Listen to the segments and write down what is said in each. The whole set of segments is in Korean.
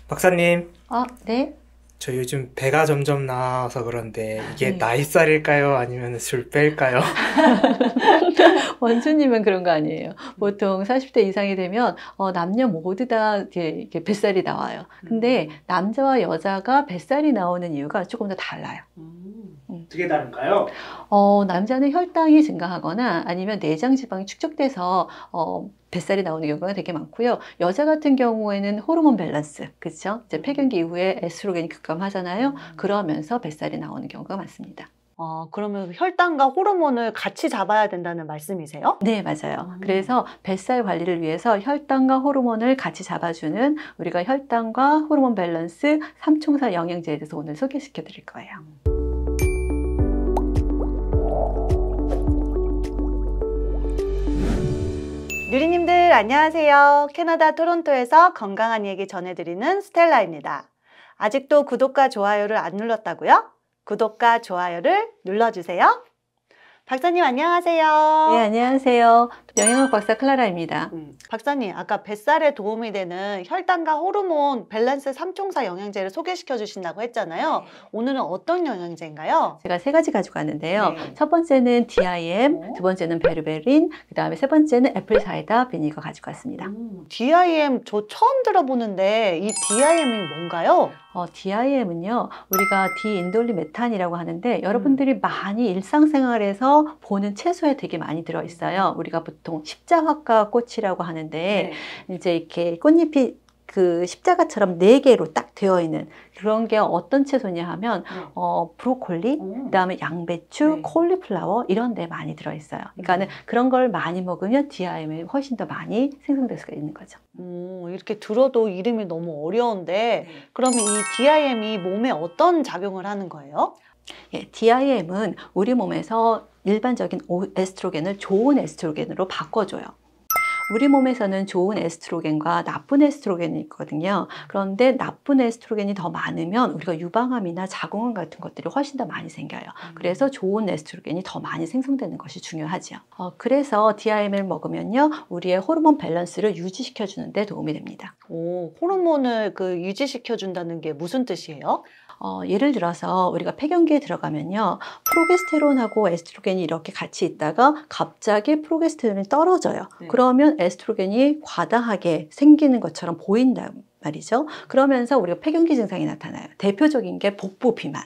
박사님, 네? 저 요즘 배가 점점 나와서 그런데 이게 네. 나이살일까요? 아니면 술 뺄까요? 원수님은 그런 거 아니에요. 보통 40대 이상이 되면 남녀 모두 다 이렇게 뱃살이 나와요. 근데 남자와 여자가 뱃살이 나오는 이유가 조금 더 달라요. 어떻게 다른가요? 남자는 혈당이 증가하거나 아니면 내장 지방이 축적돼서 뱃살이 나오는 경우가 되게 많고요. 여자 같은 경우에는 호르몬 밸런스, 그렇죠? 이제 폐경기 이후에 에스트로겐이 급감하잖아요. 그러면서 뱃살이 나오는 경우가 많습니다. 그러면 혈당과 호르몬을 같이 잡아야 된다는 말씀이세요? 네, 맞아요. 그래서 뱃살 관리를 위해서 혈당과 호르몬을 같이 잡아주는 우리가 혈당과 호르몬 밸런스 삼총사 영양제에 대해서 오늘 소개시켜 드릴 거예요. 누리님들 안녕하세요. 캐나다 토론토에서 건강한 얘기 전해드리는 스텔라입니다. 아직도 구독과 좋아요를 안 눌렀다고요? 구독과 좋아요를 눌러주세요. 박사님 안녕하세요. 네, 안녕하세요. 영양학 박사 클라라입니다. 박사님, 아까 뱃살에 도움이 되는 혈당과 호르몬 밸런스 삼총사 영양제를 소개시켜 주신다고 했잖아요. 오늘은 어떤 영양제인가요? 제가 세 가지 가지고 왔는데요. 네. 첫 번째는 DIM, 두 번째는 베르베린, 그 다음에 세 번째는 애플 사이다 비니거 가지고 왔습니다. DIM 저 처음 들어보는데 이 DIM이 뭔가요? DIM은요, 우리가 디인돌리메탄이라고 하는데 여러분들이 많이 일상생활에서 보는 채소에 되게 많이 들어있어요. 우리가 보통 십자화과 꽃이라고 하는데 이제 이렇게 꽃잎이 그 십자가처럼 4개로 딱 되어 있는 그런 게 어떤 채소냐 하면 브로콜리, 그다음에 양배추, 콜리플라워 이런 데 많이 들어있어요. 그러니까는 그런 걸 많이 먹으면 DIM이 훨씬 더 많이 생성될 수가 있는 거죠. 이렇게 들어도 이름이 너무 어려운데 그러면 이 DIM이 몸에 어떤 작용을 하는 거예요? 예, DIM은 우리 몸에서 일반적인 에스트로겐을 좋은 에스트로겐으로 바꿔줘요. 우리 몸에서는 좋은 에스트로겐과 나쁜 에스트로겐이 있거든요. 그런데 나쁜 에스트로겐이 더 많으면 우리가 유방암이나 자궁암 같은 것들이 훨씬 더 많이 생겨요. 그래서 좋은 에스트로겐이 더 많이 생성되는 것이 중요하죠. 그래서 DIM을 먹으면요, 우리의 호르몬 밸런스를 유지시켜 주는 데 도움이 됩니다. 호르몬을 유지시켜 준다는 게 무슨 뜻이에요? 예를 들어서 우리가 폐경기에 들어가면요, 프로게스테론하고 에스트로겐이 이렇게 같이 있다가 갑자기 프로게스테론이 떨어져요. 그러면 에스트로겐이 과다하게 생기는 것처럼 보인단 말이죠. 그러면서 우리가 폐경기 증상이 나타나요. 대표적인 게 복부 비만.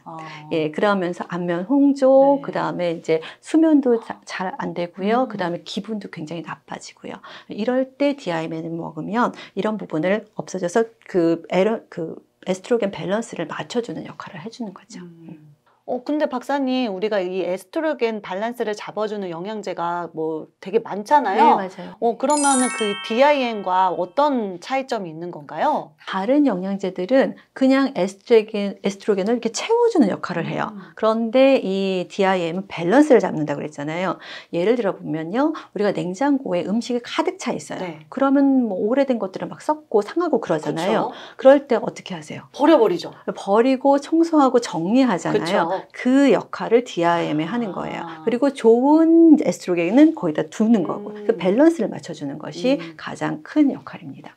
예, 그러면서 안면 홍조, 그 다음에 이제 수면도 잘 안 되고요. 그 다음에 기분도 굉장히 나빠지고요. 이럴 때 DIM을 먹으면 이런 부분을 없어져서 에스트로겐 밸런스를 맞춰주는 역할을 해주는 거죠. 근데 박사님, 우리가 이 에스트로겐 밸런스를 잡아주는 영양제가 뭐 되게 많잖아요. 네, 맞아요. 그러면은 그 DIM과 어떤 차이점이 있는 건가요? 다른 영양제들은 그냥 에스트로겐을 이렇게 채워주는 역할을 해요. 그런데 이 DIM은 밸런스를 잡는다고 그랬잖아요. 예를 들어 보면요, 우리가 냉장고에 음식이 가득 차 있어요. 그러면 뭐 오래된 것들은 막 썩고 상하고 그러잖아요. 그쵸? 그럴 때 어떻게 하세요? 버려버리죠. 버리고 청소하고 정리하잖아요. 그쵸? 그 역할을 DIM에 하는 거예요. 그리고 좋은 에스트로겐은 거기다 두는 거고, 그 밸런스를 맞춰주는 것이 가장 큰 역할입니다.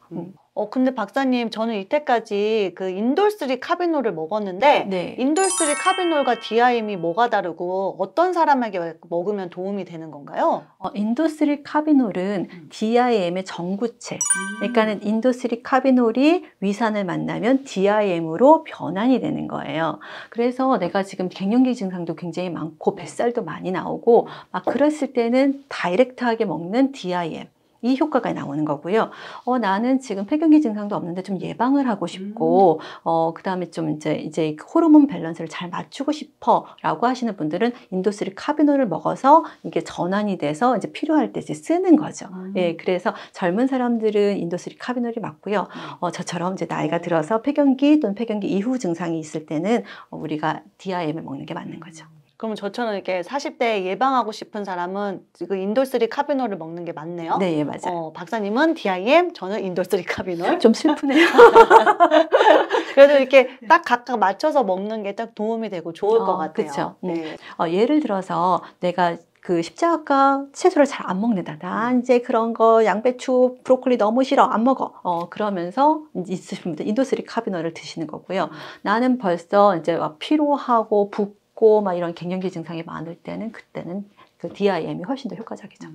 근데 박사님, 저는 이때까지 그 인돌3 카비놀을 먹었는데 인돌3 카비놀과 DIM이 뭐가 다르고 어떤 사람에게 먹으면 도움이 되는 건가요? 인도3 카비놀은 DIM의 전구체. 그러니까는 인도3 카비놀이 위산을 만나면 DIM으로 변환이 되는 거예요. 그래서 내가 지금 갱년기 증상도 굉장히 많고 뱃살도 많이 나오고 막 그랬을 때는 다이렉트하게 먹는 DIM. 이 효과가 나오는 거고요. 나는 지금 폐경기 증상도 없는데 좀 예방을 하고 싶고, 그 다음에 좀 이제 호르몬 밸런스를 잘 맞추고 싶어 라고 하시는 분들은 인도3 카비놀을 먹어서 이게 전환이 돼서 이제 필요할 때 이제 쓰는 거죠. 예, 그래서 젊은 사람들은 인도3 카비놀이 맞고요. 저처럼 이제 나이가 들어서 폐경기 또는 폐경기 이후 증상이 있을 때는 우리가 DIM을 먹는 게 맞는 거죠. 그러면 저처럼 이렇게 40대 예방하고 싶은 사람은 그 인돌3 카비놀을 먹는 게 맞네요? 네, 예, 맞아요. 박사님은 DIM, 저는 인돌3 카비놀. 좀 슬프네요. 그래도 이렇게 딱 각각 맞춰서 먹는 게 딱 도움이 되고 좋을 것 같아요. 그렇죠. 예를 들어서 내가 그 십자가 채소를 잘 안 먹는다. 나 이제 그런 거 양배추, 브로콜리 너무 싫어. 안 먹어. 그러면서 있으신 분들 인도3 카비놀을 드시는 거고요. 나는 벌써 이제 막 피로하고 붓고 막 이런 갱년기 증상이 많을 때는 그때는 그 DIM이 훨씬 더 효과적이죠.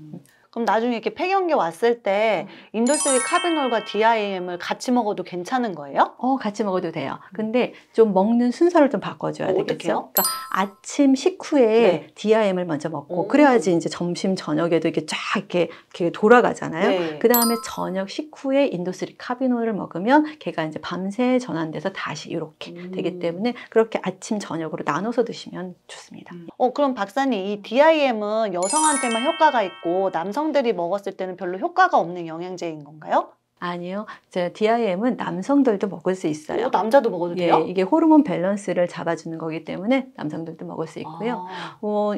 그럼 나중에 이렇게 폐경기 왔을 때 인도3 카비놀과 DIM을 같이 먹어도 괜찮은 거예요? 같이 먹어도 돼요. 근데 좀 먹는 순서를 좀 바꿔줘야 되겠죠. 그러니까 아침 식후에 DIM을 먼저 먹고 그래야지 이제 점심 저녁에도 이렇게 쫙 이렇게 돌아가잖아요. 그 다음에 저녁 식후에 인도3 카비놀을 먹으면 걔가 이제 밤새 전환돼서 다시 이렇게 되기 때문에 그렇게 아침 저녁으로 나눠서 드시면 좋습니다. 그럼 박사님, 이 DIM은 여성한테만 효과가 있고 남성들이 먹었을 때는 별로 효과가 없는 영양제인 건가요? 아니요. DIM은 남성들도 먹을 수 있어요. 남자도 먹어도 돼요? 이게 호르몬 밸런스를 잡아주는 거기 때문에 남성들도 먹을 수 있고요.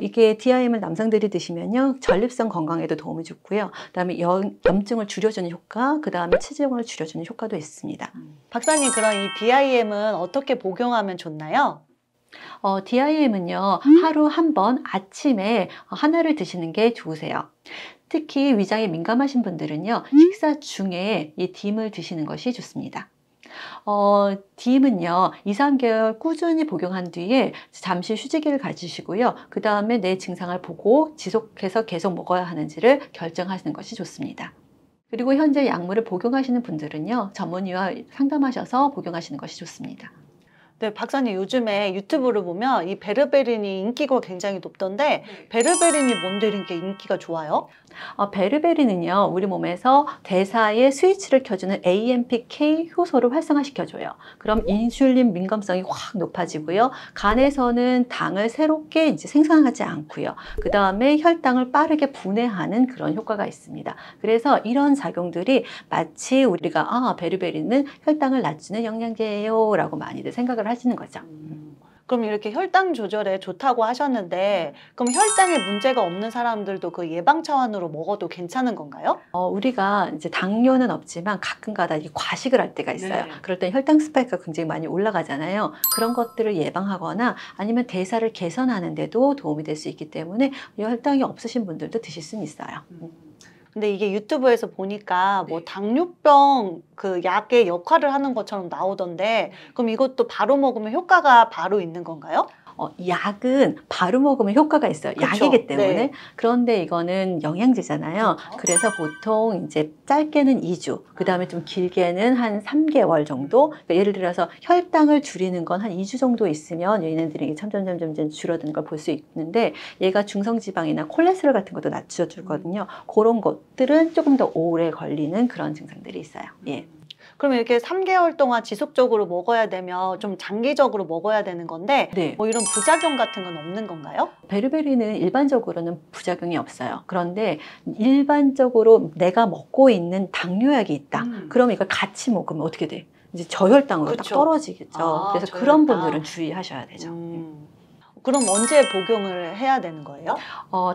이게 DIM을 남성들이 드시면요. 전립선 건강에도 도움이 좋고요. 그다음에 염증을 줄여주는 효과, 그다음에 체지방을 줄여주는 효과도 있습니다. 박사님, 그럼 이 DIM은 어떻게 복용하면 좋나요? DIM은요. 하루 한 번 아침에 하나를 드시는 게 좋으세요. 특히 위장에 민감하신 분들은요. 식사 중에 이 DIM을 드시는 것이 좋습니다. DIM은요. 2, 3개월 꾸준히 복용한 뒤에 잠시 휴지기를 가지시고요. 그 다음에 내 증상을 보고 지속해서 계속 먹어야 하는지를 결정하시는 것이 좋습니다. 그리고 현재 약물을 복용하시는 분들은요. 전문의와 상담하셔서 복용하시는 것이 좋습니다. 네, 박사님, 요즘에 유튜브를 보면 이 베르베린이 인기가 굉장히 높던데 베르베린이 뭔데 이렇게 인기가 좋아요? 베르베린은요, 우리 몸에서 대사의 스위치를 켜주는 AMPK 효소를 활성화시켜줘요. 그럼 인슐린 민감성이 확 높아지고요. 간에서는 당을 새롭게 이제 생산하지 않고요. 그 다음에 혈당을 빠르게 분해하는 그런 효과가 있습니다. 그래서 이런 작용들이 마치 우리가 베르베린은 혈당을 낮추는 영양제예요 라고 많이들 생각을 하시는 거죠. 그럼 이렇게 혈당 조절에 좋다고 하셨는데 그럼 혈당에 문제가 없는 사람들도 그 예방 차원으로 먹어도 괜찮은 건가요? 우리가 이제 당뇨는 없지만 가끔가다 과식을 할 때가 있어요. 그럴 때 혈당 스파이크가 굉장히 많이 올라가잖아요. 그런 것들을 예방하거나 아니면 대사를 개선하는 데도 도움이 될 수 있기 때문에 혈당이 없으신 분들도 드실 수는 있어요. 근데 이게 유튜브에서 보니까 뭐 당뇨병 그 약의 역할을 하는 것처럼 나오던데 그럼 이것도 바로 먹으면 효과가 바로 있는 건가요? 약은 바로 먹으면 효과가 있어요. 그쵸? 약이기 때문에. 그런데 이거는 영양제잖아요. 그래서 보통 이제 짧게는 2주, 그 다음에 좀 길게는 한 3개월 정도. 그러니까 예를 들어서 혈당을 줄이는 건 한 2주 정도 있으면 얘네들이 점점 줄어드는 걸 볼 수 있는데 얘가 중성지방이나 콜레스테롤 같은 것도 낮춰주거든요. 그런 것들은 조금 더 오래 걸리는 그런 증상들이 있어요. 그럼 이렇게 3개월 동안 지속적으로 먹어야 되면 좀 장기적으로 먹어야 되는 건데 뭐 이런 부작용 같은 건 없는 건가요? 베르베린은 일반적으로는 부작용이 없어요. 그런데 일반적으로 내가 먹고 있는 당뇨약이 있다. 그럼 이걸 같이 먹으면 어떻게 돼? 이제 저혈당으로 딱 떨어지겠죠. 그래서 저혈당. 그런 분들은 주의하셔야 되죠. 그럼 언제 복용을 해야 되는 거예요?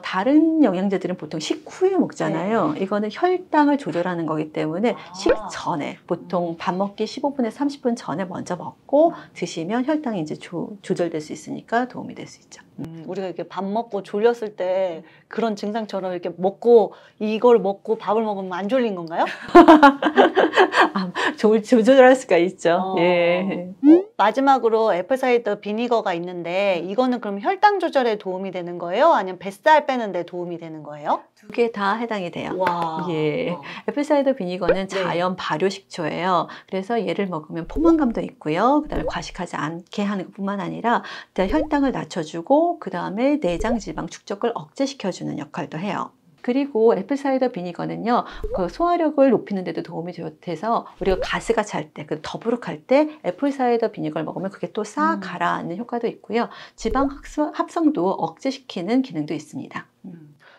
다른 영양제들은 보통 식후에 먹잖아요. 이거는 혈당을 조절하는 거기 때문에 식전에 보통 밥 먹기 15분에서 30분 전에 먼저 먹고 드시면 혈당이 이제 조절될 수 있으니까 도움이 될 수 있죠. 우리가 이렇게 밥 먹고 졸렸을 때 그런 증상처럼 이렇게 먹고 이걸 먹고 밥을 먹으면 안 졸린 건가요? 조절할 수가 있죠. 마지막으로 애플사이더 비니거가 있는데 이거는 그럼 혈당 조절에 도움이 되는 거예요? 아니면 뱃살 빼는 데 도움이 되는 거예요? 두 개 다 해당이 돼요. 와. 애플사이더 비니거는 자연 발효 식초예요. 그래서 얘를 먹으면 포만감도 있고요. 그다음에 과식하지 않게 하는 것뿐만 아니라 혈당을 낮춰주고 그다음에 내장 지방 축적을 억제시켜주는 역할도 해요. 그리고 애플사이더 비니거는요, 그 소화력을 높이는 데도 도움이 돼서 우리가 가스가 찰 때, 그 더부룩할 때 애플사이더 비니거를 먹으면 그게 또 싹 가라앉는 효과도 있고요. 지방 합성도 억제시키는 기능도 있습니다.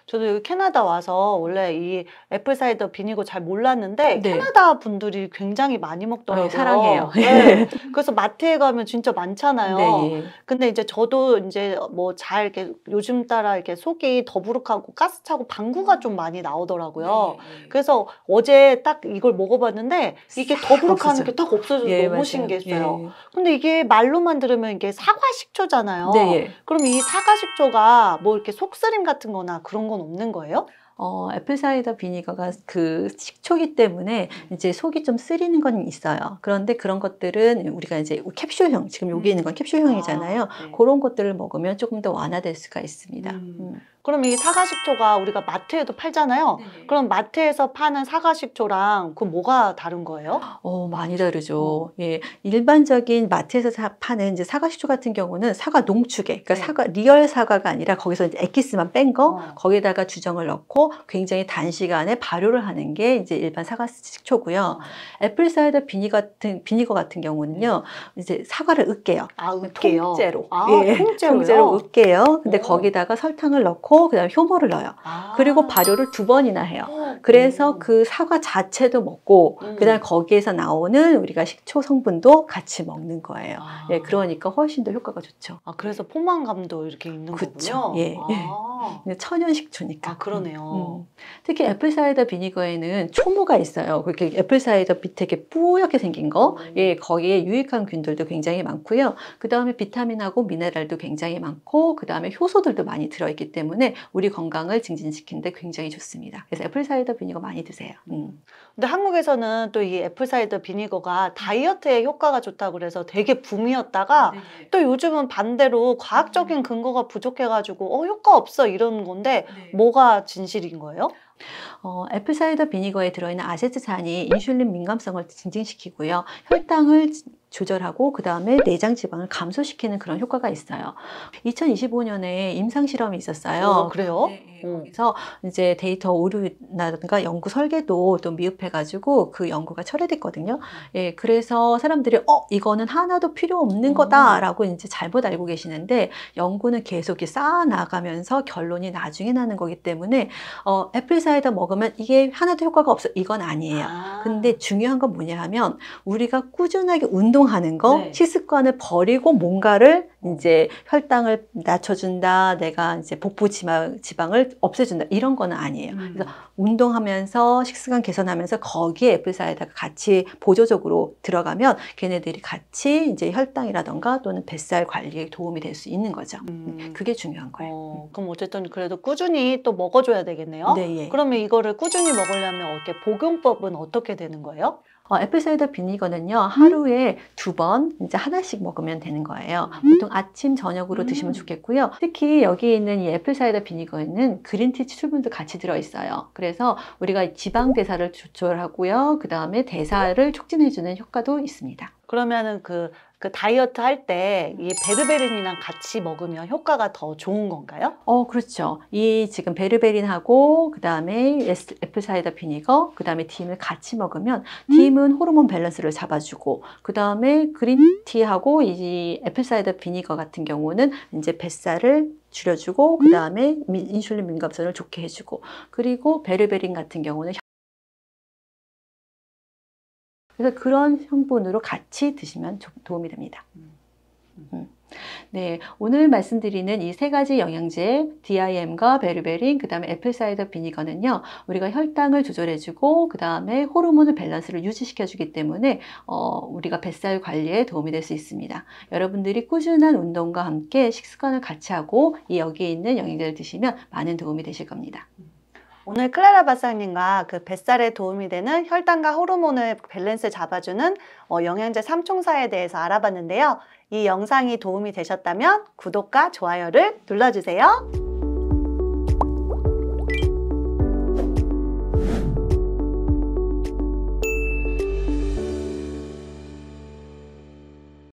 저도 여기 캐나다 와서 원래 이 애플사이더 비니거 잘 몰랐는데 네. 캐나다 분들이 굉장히 많이 먹더라고요. 사랑해요. 네. 그래서 마트에 가면 진짜 많잖아요. 네. 근데 이제 저도 이제 뭐 잘 이렇게 요즘 따라 이렇게 속이 더부룩하고 가스차고 방구가 좀 많이 나오더라고요. 네. 그래서 어제 딱 이걸 먹어봤는데 이게 더부룩한 게 딱 없어져서 예, 너무 맞아요. 신기했어요. 예. 근데 이게 말로만 들으면 이게 사과 식초잖아요. 네, 예. 그럼 이 사과 식초가 뭐 이렇게 속쓰림 같은 거나 그런 건 없는 거예요? 애플사이더 비니거가 그 식초기 때문에 이제 속이 좀 쓰리는 건 있어요. 그런데 그런 것들은 우리가 이제 캡슐형, 지금 여기 있는 건 캡슐형이잖아요. 네. 그런 것들을 먹으면 조금 더 완화될 수가 있습니다. 그럼 이 사과식초가 우리가 마트에도 팔잖아요. 네네. 그럼 마트에서 파는 사과식초랑 그 뭐가 다른 거예요? 많이 다르죠. 예, 일반적인 마트에서 파는 이제 사과식초 같은 경우는 사과 농축액, 그러니까 네. 사과 리얼 사과가 아니라 거기서 이제 엑기스만 뺀 거, 어. 거기에다가 주정을 넣고 굉장히 단시간에 발효를 하는 게 이제 일반 사과식초고요. 애플사이더 비니거 같은 경우는요, 이제 사과를 으깨요. 아, 으깨요? 통째로. 아, 예, 통째로요? 통째로 으깨요. 근데 오. 거기다가 설탕을 넣고 그다음에 효모를 넣어요. 아. 그리고 발효를 2번이나 해요. 그래서 그 사과 자체도 먹고 그다음에 거기에서 나오는 우리가 식초 성분도 같이 먹는 거예요. 아. 예, 그러니까 훨씬 더 효과가 좋죠. 아, 그래서 포만감도 이렇게 있는 그쵸. 거군요. 예. 아. 근데 천연 식초니까. 아, 그러네요. 특히 애플사이더 비니거에는 초무가 있어요. 그렇게 애플사이더 밑에 이렇게 뿌옇게 생긴 거. 예, 거기에 유익한 균들도 굉장히 많고요. 그 다음에 비타민하고 미네랄도 굉장히 많고, 그 다음에 효소들도 많이 들어있기 때문에 우리 건강을 증진시키는데 굉장히 좋습니다. 그래서 애플사이더 비니거 많이 드세요. 근데 한국에서는 또 이 애플사이더 비니거가 다이어트에 효과가 좋다고 그래서 되게 붐이었다가 또 요즘은 반대로 과학적인 근거가 부족해가지고 효과 없어 이러는 건데 뭐가 진실인 거예요? 애플사이더 비니거에 들어있는 아세트산이 인슐린 민감성을 증진시키고요. 혈당을 조절하고 그 다음에 내장 지방을 감소시키는 그런 효과가 있어요. 2025년에 임상 실험이 있었어요. 그래요? 네, 거기서 이제 데이터 오류라든가 연구 설계도 또 미흡해가지고 그 연구가 철회됐거든요. 예, 그래서 사람들이 이거는 하나도 필요 없는 거다라고 이제 잘못 알고 계시는데 연구는 계속 이렇게 쌓아 나가면서 결론이 나중에 나는 거기 때문에 애플사이더 먹으면 이게 하나도 효과가 없어 이건 아니에요. 근데 중요한 건 뭐냐 하면 우리가 꾸준하게 운동하는 거, 네. 식습관을 버리고 뭔가를 이제 혈당을 낮춰준다, 내가 이제 복부 지방을 없애준다 이런 거는 아니에요. 그래서 운동하면서 식습관 개선하면서 거기에 애플사이더가 같이 보조적으로 들어가면 걔네들이 같이 이제 혈당이라던가 또는 뱃살 관리에 도움이 될 수 있는 거죠. 그게 중요한 거예요. 그럼 어쨌든 그래도 꾸준히 또 먹어줘야 되겠네요. 네, 예. 그러면 이거를 꾸준히 먹으려면 어떻게 복용법은 어떻게 되는 거예요? 애플사이더 비니거는요, 하루에 2번, 이제 하나씩 먹으면 되는 거예요. 보통 아침, 저녁으로 드시면 좋겠고요. 특히 여기 있는 이 애플사이더 비니거에는 그린티 수분도 같이 들어있어요. 그래서 우리가 지방 대사를 조절하고요. 그 다음에 대사를 촉진해주는 효과도 있습니다. 그러면은 그 다이어트 할 때 이 베르베린이랑 같이 먹으면 효과가 더 좋은 건가요? 그렇죠. 이 지금 베르베린하고 그 다음에 애플사이더 비니거, 그 다음에 딤을 같이 먹으면 딤은 호르몬 밸런스를 잡아주고 그 다음에 그린티하고 이 애플사이더 비니거 같은 경우는 이제 뱃살을 줄여주고 그 다음에 인슐린 민감성을 좋게 해주고 그리고 베르베린 같은 경우는 그래서 그런 성분으로 같이 드시면 도움이 됩니다. 네, 오늘 말씀드리는 이 3가지 영양제 DIM과 베르베린, 그 다음에 애플사이더 비니거는요, 우리가 혈당을 조절해주고 그 다음에 호르몬의 밸런스를 유지시켜주기 때문에 우리가 뱃살 관리에 도움이 될 수 있습니다. 여러분들이 꾸준한 운동과 함께 식습관을 같이 하고 여기에 있는 영양제를 드시면 많은 도움이 되실 겁니다. 오늘 클라라 박사님과 그 뱃살에 도움이 되는 혈당과 호르몬의 밸런스 잡아주는 영양제 3총사에 대해서 알아봤는데요. 이 영상이 도움이 되셨다면 구독과 좋아요를 눌러주세요.